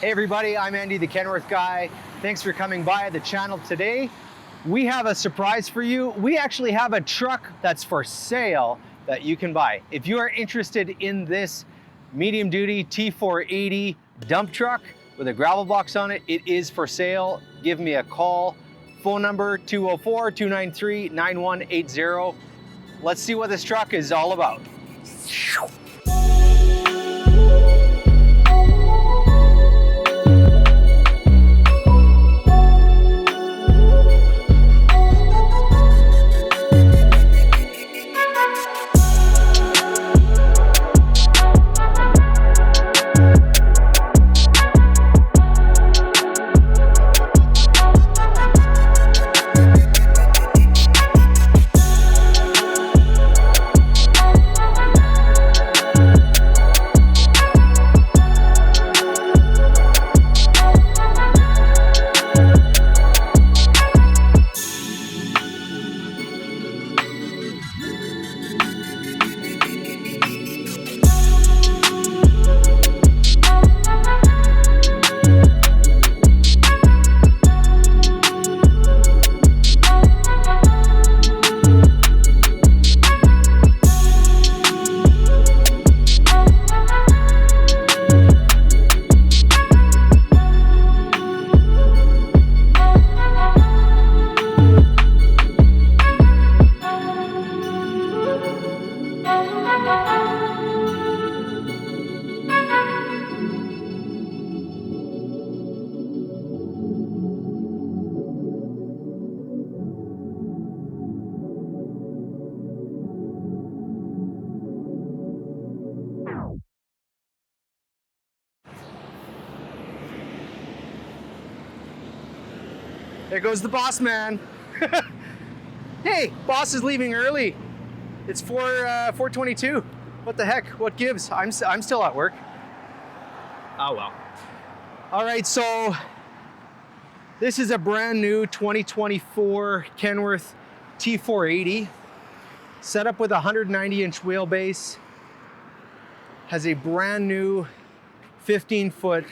Hey everybody, I'm Andy the Kenworth Guy. Thanks for coming by the channel today. We have a surprise for you. We actually have a truck that's for sale that you can buy. If you are interested in this medium duty T480 dump truck with a gravel box on it, it is for sale. Give me a call. Phone number 204-293-9180. Let's see what this truck is all about. There goes the boss man. Hey, boss is leaving early. It's 4:22. What the heck? What gives? I'm still at work. Oh well. All right, so this is a brand new 2024 Kenworth T480, set up with a 190-inch wheelbase. Has a brand new 15-foot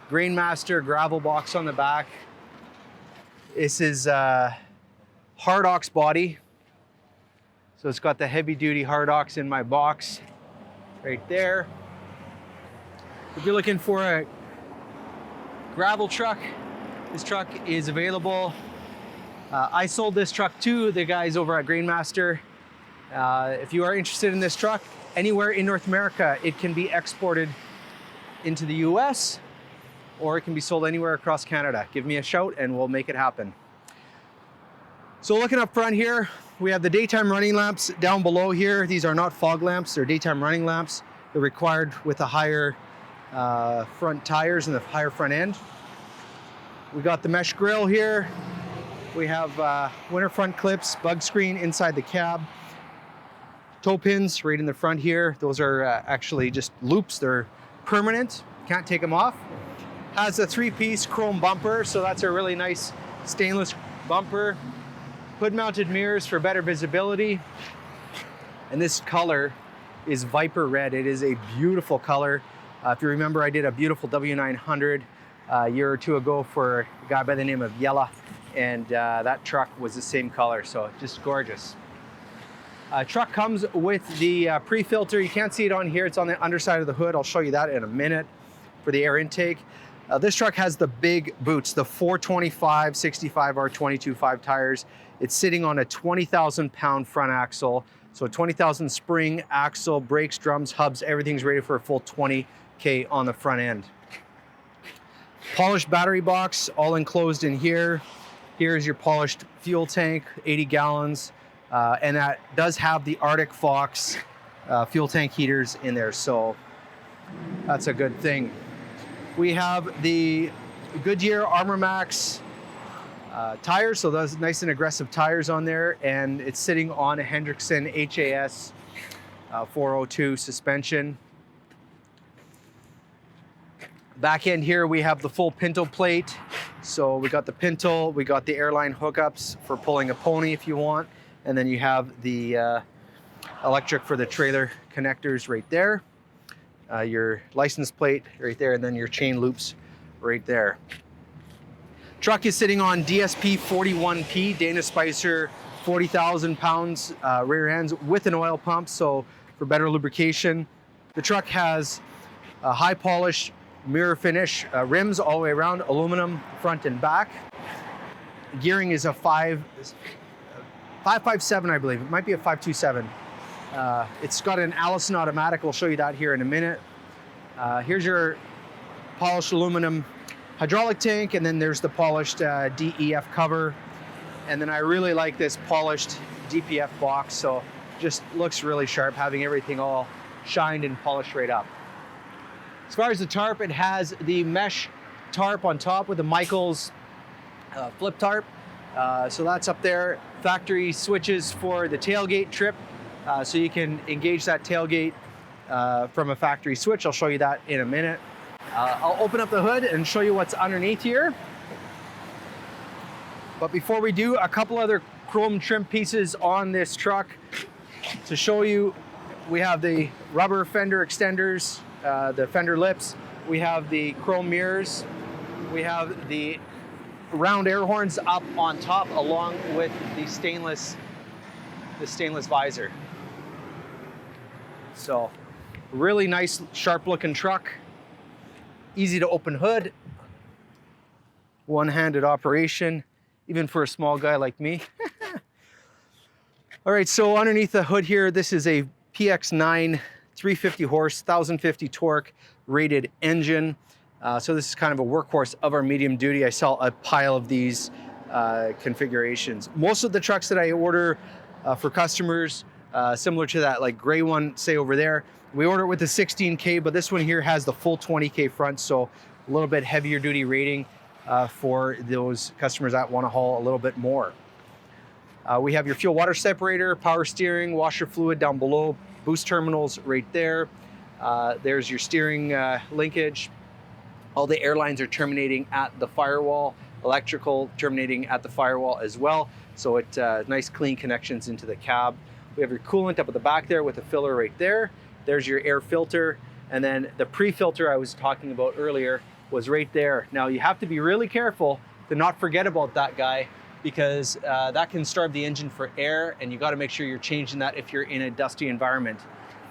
Grainmaster gravel box on the back. This is hard ox body. So it's got the heavy duty hard ox in my box right there. If you're looking for a gravel truck, this truck is available. I sold this truck to the guys over at Grainmaster. If you are interested in this truck, anywhere in North America, it can be exported into the US, or it can be sold anywhere across Canada. Give me a shout and we'll make it happen. So looking up front here, we have the daytime running lamps down below here. These are not fog lamps, they're daytime running lamps. They're required with the higher front tires and the higher front end. We got the mesh grille here. We have winter front clips, bug screen inside the cab. Toe pins right in the front here. Those are actually just loops, they're permanent, can't take them off. Has a 3-piece chrome bumper, so that's a really nice stainless bumper. Hood-mounted mirrors for better visibility. And this color is Viper Red. It is a beautiful color. If you remember, I did a beautiful W900 a year or two ago for a guy by the name of Yella, and that truck was the same color, so just gorgeous. Truck comes with the pre-filter. You can't see it on here. It's on the underside of the hood. I'll show you that in a minute for the air intake. This truck has the big boots, the 425 65R 22.5 tires. It's sitting on a 20,000 pound front axle. So 20,000 spring axle, brakes, drums, hubs, everything's ready for a full 20K on the front end. Polished battery box, all enclosed in here. Here's your polished fuel tank, 80 gallons. And that does have the Arctic Fox fuel tank heaters in there. So that's a good thing. We have the Goodyear Armor Max tires, so those nice and aggressive tires on there, and it's sitting on a Hendrickson HAS 402 suspension. Back end here we have the full pinto plate. So we got the pinto, we got the airline hookups for pulling a pony if you want, and then you have the electric for the trailer connectors right there. Your license plate right there, and then your chain loops right there. Truck is sitting on DSP 41P, Dana Spicer 40,000 pounds rear ends with an oil pump, so for better lubrication. The truck has a high polish mirror finish, rims all the way around, aluminum front and back. Gearing is a 557, I believe. It might be a 527. It's got an Allison automatic. We'll show you that here in a minute. Here's your polished aluminum hydraulic tank, and then there's the polished DEF cover. And then I really like this polished DPF box, so just looks really sharp, having everything all shined and polished right up. As far as the tarp, it has the mesh tarp on top with the Michaels flip tarp. So that's up there. Factory switches for the tailgate trip, so you can engage that tailgate from a factory switch. I'll show you that in a minute. I'll open up the hood and show you what's underneath here. But before we do, a couple other chrome trim pieces on this truck to show you. We have the rubber fender extenders, the fender lips. We have the chrome mirrors. We have the round air horns up on top, along with the stainless visor. So really nice, sharp looking truck. Easy to open hood. One-handed operation, even for a small guy like me. All right, so underneath the hood here, this is a PX9 350 horse, 1050 torque rated engine. So this is kind of a workhorse of our medium duty. I sell a pile of these configurations. Most of the trucks that I order for customers, similar to that like gray one, say over there, we order it with the 16K, but this one here has the full 20K front, so a little bit heavier duty rating for those customers that want to haul a little bit more. We have your fuel water separator, power steering, washer fluid down below, boost terminals right there. There's your steering linkage. All the air lines are terminating at the firewall, electrical terminating at the firewall as well. So it nice clean connections into the cab. We have your coolant up at the back there with a filler right there. There's your air filter. And then the pre-filter I was talking about earlier was right there. Now you have to be really careful to not forget about that guy, because that can starve the engine for air, and you got to make sure you're changing that if you're in a dusty environment.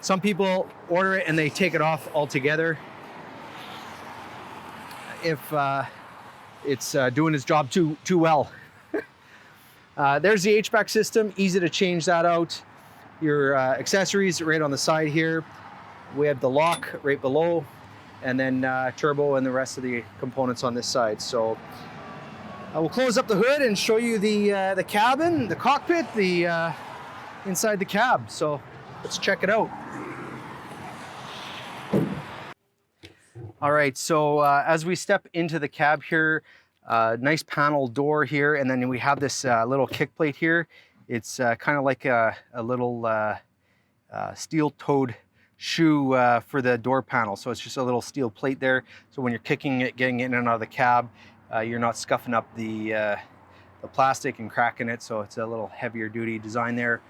Some people order it and they take it off altogether if it's doing its job too well. There's the HVAC system, easy to change that out. Your accessories right on the side here. We have the lock right below, and then turbo and the rest of the components on this side. So I will close up the hood and show you the cabin, the cockpit, the inside the cab. So let's check it out. All right, so as we step into the cab here, nice panel door here, and then we have this little kick plate here. It's kind of like a little steel-toed shoe for the door panel. So it's just a little steel plate there. So when you're kicking it, getting in and out of the cab, you're not scuffing up the plastic and cracking it. So it's a little heavier duty design there.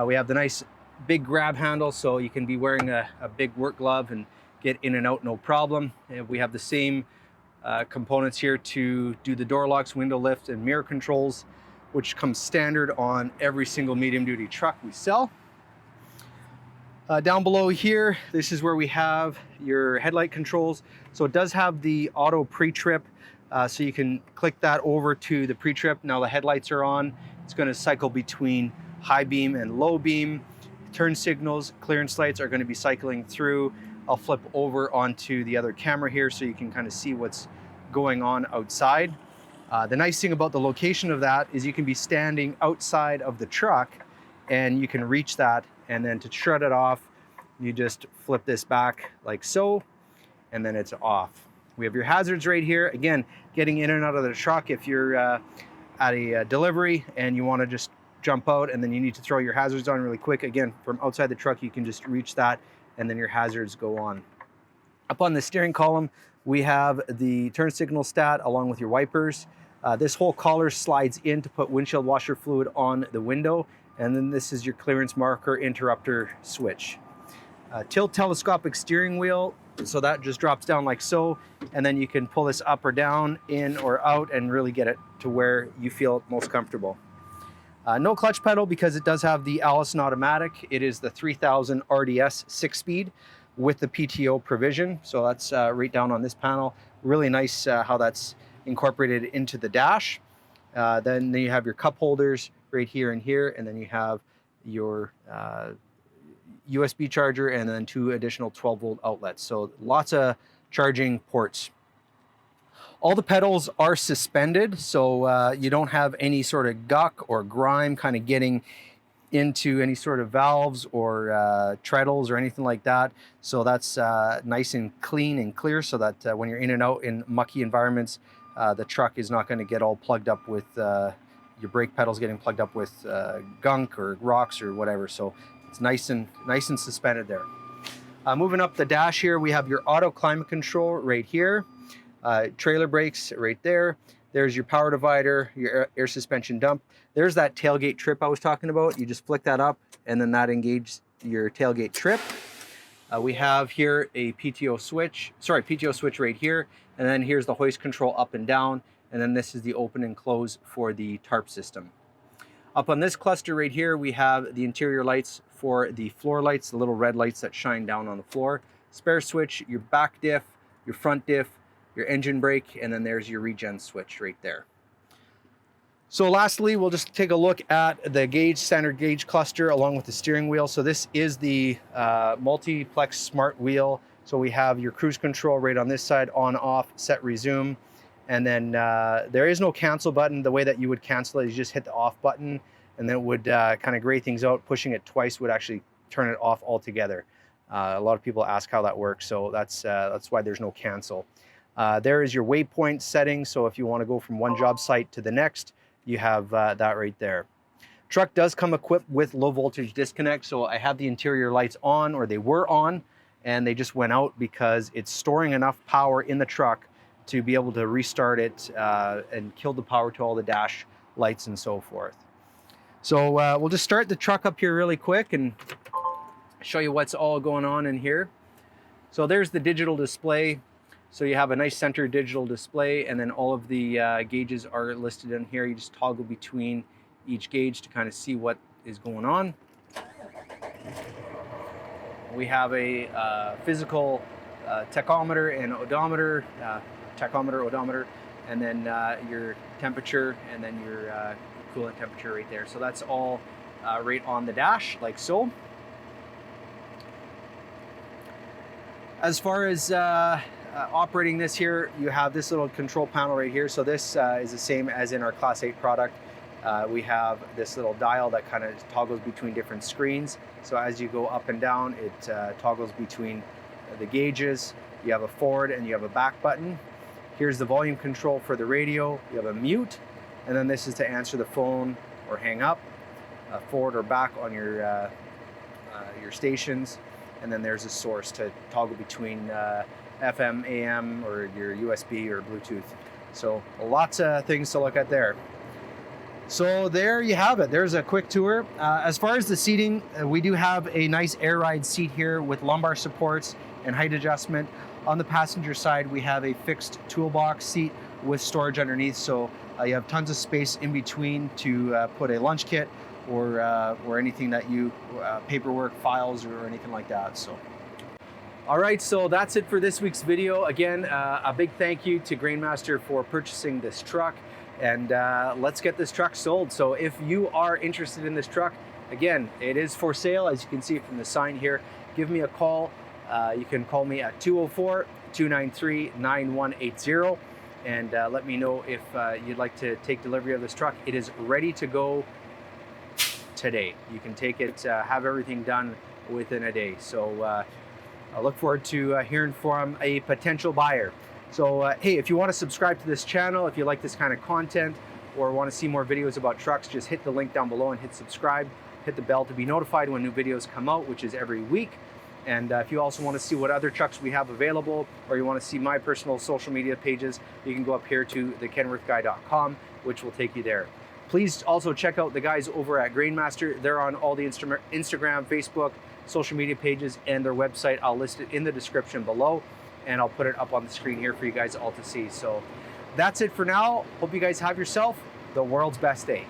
We have the nice big grab handle, so you can be wearing a big work glove and get in and out no problem. And we have the same components here to do the door locks, window lift, and mirror controls, which comes standard on every single medium duty truck we sell. Down below here, this is where we have your headlight controls. So it does have the auto pre-trip, so you can click that over to the pre-trip. Now the headlights are on. It's going to cycle between high beam and low beam. Turn signals, clearance lights are going to be cycling through. I'll flip over onto the other camera here so you can kind of see what's going on outside. The nice thing about the location of that is you can be standing outside of the truck and you can reach that, and then to shut it off, you just flip this back like so, and then it's off. We have your hazards right here. Again, getting in and out of the truck if you're at a delivery and you want to just jump out and then you need to throw your hazards on really quick. Again, from outside the truck, you can just reach that and then your hazards go on. Up on the steering column, we have the turn signal stat along with your wipers. This whole collar slides in to put windshield washer fluid on the window. And then this is your clearance marker interrupter switch. Tilt telescopic steering wheel, So that just drops down like so, and then you can pull this up or down, in or out, and really get it to where you feel most comfortable. No clutch pedal because it does have the Allison automatic. It is the 3000 RDS 6-speed with the PTO provision. So that's right down on this panel. Really nice how that's incorporated into the dash. Then you have your cup holders right here and here, and then you have your USB charger and then 2 additional 12-volt outlets. So lots of charging ports. All the pedals are suspended, so you don't have any sort of guck or grime kind of getting into any sort of valves or treadles or anything like that. So that's nice and clean and clear, so that when you're in and out in mucky environments, the truck is not going to get all plugged up with your brake pedals getting plugged up with gunk or rocks or whatever. So it's nice and suspended there. Moving up the dash here, we have your auto climate control right here. Trailer brakes right there. There's your power divider, your air suspension dump. There's that tailgate trip I was talking about. You just flick that up and then that engages your tailgate trip. We have here a PTO switch right here. And then here's the hoist control up and down. And then this is the open and close for the tarp system. Up on this cluster right here, we have the interior lights for the floor lights, the little red lights that shine down on the floor. Spare switch, your back diff, your front diff, your engine brake, and then there's your regen switch right there. So lastly, we'll just take a look at the gauge, standard gauge cluster along with the steering wheel. So this is the multiplex smart wheel. So we have your cruise control right on this side, on, off, set, resume. And then there is no cancel button. The way that you would cancel it is you just hit the off button, and then it would kind of gray things out. Pushing it twice would actually turn it off altogether. A lot of people ask how that works, so that's why there's no cancel. There is your waypoint setting, so if you want to go from one job site to the next, you have that right there. Truck does come equipped with low voltage disconnect, so I have the interior lights on, or they were on, and they just went out because it's storing enough power in the truck to be able to restart it and kill the power to all the dash lights and so forth. So we'll just start the truck up here really quick and show you what's all going on in here. So there's the digital display. So you have a nice center digital display, and then all of the gauges are listed in here. You just toggle between each gauge to kind of see what is going on. We have a physical tachometer and odometer, odometer, and then your temperature, and then your coolant temperature right there. So that's all right on the dash, like so. As far as operating this here, you have this little control panel right here. So this is the same as in our Class 8 product. We have this little dial that kind of toggles between different screens. So as you go up and down, it toggles between the gauges. You have a forward and you have a back button. Here's the volume control for the radio. You have a mute, and then this is to answer the phone or hang up, forward or back on your stations. And then there's a source to toggle between FM, AM, or your USB or Bluetooth. So lots of things to look at there. So there you have it. There's a quick tour. As far as the seating, we do have a nice air ride seat here with lumbar supports and height adjustment. On the passenger side, we have a fixed toolbox seat with storage underneath. So you have tons of space in between to put a lunch kit or anything that you, paperwork, files, or anything like that. So. All right, so that's it for this week's video. Again, a big thank you to Grainmaster for purchasing this truck, and let's get this truck sold. So if you are interested in this truck, again, it is for sale, as you can see from the sign here. Give me a call. You can call me at 204-293-9180 and let me know if you'd like to take delivery of this truck. It is ready to go today. You can take it, have everything done within a day. So I look forward to hearing from a potential buyer. So hey, if you want to subscribe to this channel, if you like this kind of content or want to see more videos about trucks, just hit the link down below and hit subscribe. Hit the bell to be notified when new videos come out, which is every week. And if you also want to see what other trucks we have available, or you want to see my personal social media pages, you can go up here to thekenworthguy.com, which will take you there. Please also check out the guys over at Grainmaster. They're on all the Instagram, Facebook, social media pages and their website. I'll list it in the description below, and I'll put it up on the screen here for you guys all to see. So that's it for now. Hope you guys have yourself the world's best day.